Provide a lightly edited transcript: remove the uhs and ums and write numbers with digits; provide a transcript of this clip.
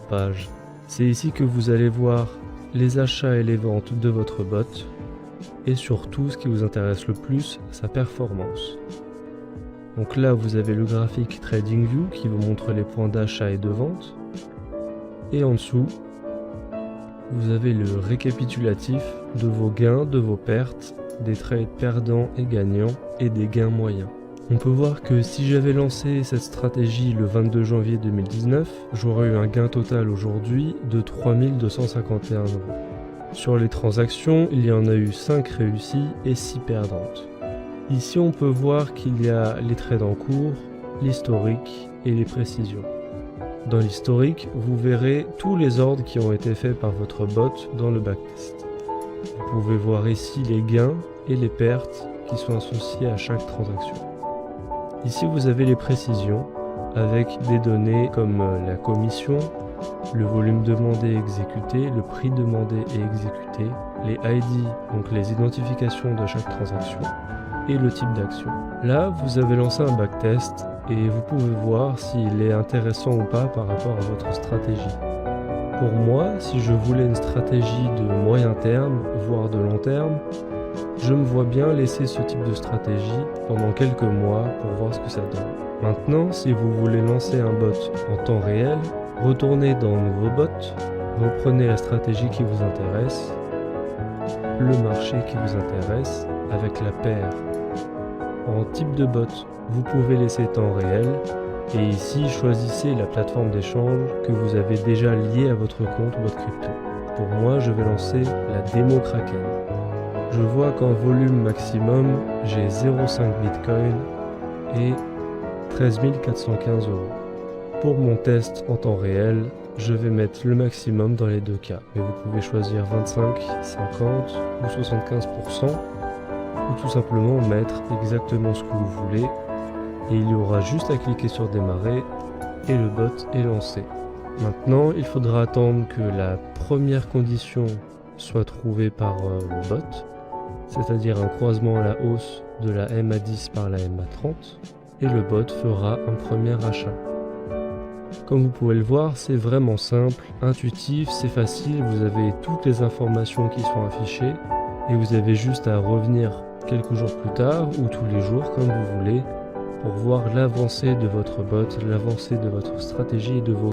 page. C'est ici que vous allez voir les achats et les ventes de votre bot et surtout ce qui vous intéresse le plus, sa performance. Donc là vous avez le graphique TradingView qui vous montre les points d'achat et de vente et en dessous vous avez le récapitulatif de vos gains, de vos pertes, des trades perdants et gagnants et des gains moyens. On peut voir que si j'avais lancé cette stratégie le 22 janvier 2019, j'aurais eu un gain total aujourd'hui de 3251 €. Sur les transactions, il y en a eu 5 réussies et 6 perdantes. Ici on peut voir qu'il y a les trades en cours, l'historique et les précisions. Dans l'historique, vous verrez tous les ordres qui ont été faits par votre bot dans le backtest. Vous pouvez voir ici les gains et les pertes qui sont associés à chaque transaction. Ici vous avez les précisions avec des données comme la commission, le volume demandé et exécuté, le prix demandé et exécuté, les ID, donc les identifications de chaque transaction, et le type d'action. Là, vous avez lancé un backtest et vous pouvez voir s'il est intéressant ou pas par rapport à votre stratégie. Pour moi, si je voulais une stratégie de moyen terme, voire de long terme, je me vois bien laisser ce type de stratégie pendant quelques mois pour voir ce que ça donne. Maintenant, si vous voulez lancer un bot en temps réel, retournez dans Nouveau bot, reprenez la stratégie qui vous intéresse, le marché qui vous intéresse avec la paire. En type de bot, vous pouvez laisser temps réel et ici choisissez la plateforme d'échange que vous avez déjà liée à votre compte bot crypto. Pour moi, je vais lancer la démo Kraken. Je vois qu'en volume maximum, j'ai 0,5 Bitcoin et 13 415 €. Pour mon test en temps réel, je vais mettre le maximum dans les deux cas. Mais vous pouvez choisir 25, 50 ou 75% ou tout simplement mettre exactement ce que vous voulez. Et il y aura juste à cliquer sur démarrer et le bot est lancé. Maintenant, il faudra attendre que la première condition soit trouvée par le bot, c'est-à-dire un croisement à la hausse de la MA10 par la MA30, et le bot fera un premier achat. Comme vous pouvez le voir, c'est vraiment simple, intuitif, c'est facile, vous avez toutes les informations qui sont affichées, et vous avez juste à revenir quelques jours plus tard, ou tous les jours, comme vous voulez, pour voir l'avancée de votre bot, l'avancée de votre stratégie et de vos